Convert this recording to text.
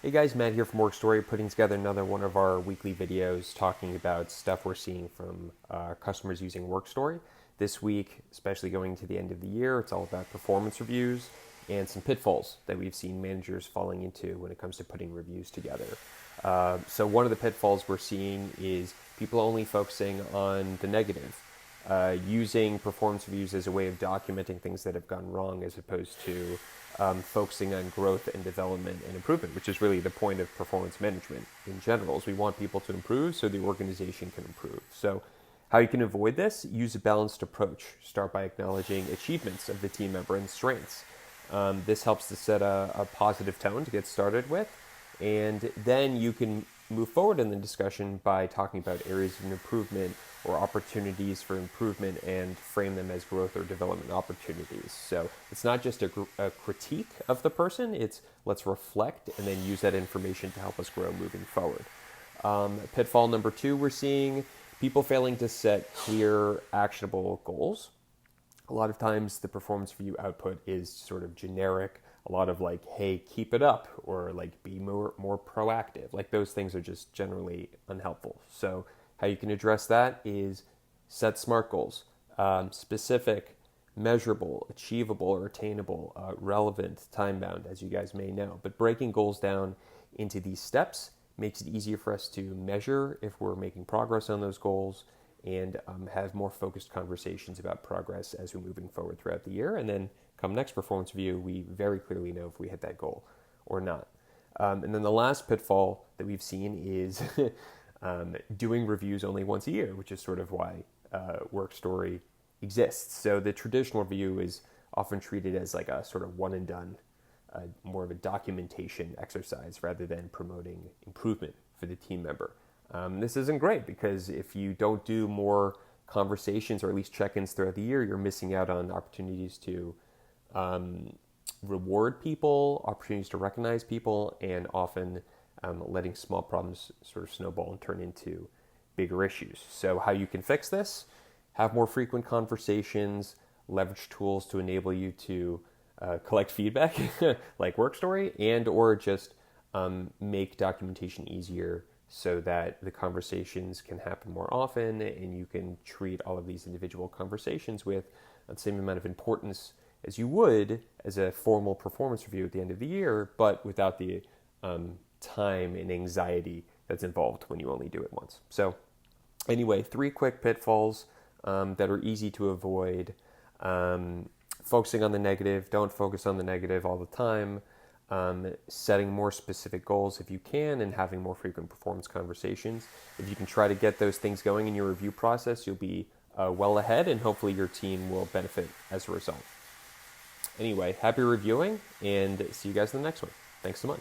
Hey guys, Matt here from Work Story, putting together another one of our weekly videos talking about stuff we're seeing from customers using Work Story. This week, especially going to the end of the year, it's all about performance reviews and some pitfalls that we've seen managers falling into when it comes to putting reviews together. So one of the pitfalls we're seeing is people only focusing on the negative, using performance reviews as a way of documenting things that have gone wrong as opposed to focusing on growth and development and improvement, which is really the point of performance management in general, is we want people to improve so the organization can improve. So how you can avoid this, use a balanced approach. Start by acknowledging achievements of the team member and strengths. This helps to set a positive tone to get started with, and then you can move forward in the discussion by talking about areas of improvement or opportunities for improvement and frame them as growth or development opportunities. So it's not just a critique of the person, it's let's reflect and then use that information to help us grow moving forward. Pitfall number 2, we're seeing people failing to set clear, actionable goals. A lot of times the performance review output is sort of generic, a lot of like, hey, keep it up, or like be more proactive. Like those things are just generally unhelpful. So how you can address that is set SMART goals, specific, measurable, achievable, or attainable, relevant, time-bound, as you guys may know. But breaking goals down into these steps makes it easier for us to measure if we're making progress on those goals and have more focused conversations about progress as we're moving forward throughout the year. And then come next performance review, we very clearly know if we hit that goal or not. And then the last pitfall that we've seen is doing reviews only once a year, which is sort of why Work Story exists. So the traditional review is often treated as like a sort of one and done, more of a documentation exercise rather than promoting improvement for the team member. This isn't great because if you don't do more conversations or at least check-ins throughout the year, you're missing out on opportunities to reward people, opportunities to recognize people, and often letting small problems sort of snowball and turn into bigger issues. So how you can fix this? Have more frequent conversations, leverage tools to enable you to collect feedback like Work Story, and or just make documentation easier so that the conversations can happen more often and you can treat all of these individual conversations with the same amount of importance as you would as a formal performance review at the end of the year, but without the time and anxiety that's involved when you only do it once. So anyway, 3 quick pitfalls that are easy to avoid. Focusing on the negative, don't focus on the negative all the time. Setting more specific goals if you can, and having more frequent performance conversations. If you can try to get those things going in your review process, you'll be well ahead, and hopefully your team will benefit as a result. Anyway, happy reviewing, and see you guys in the next one. Thanks so much.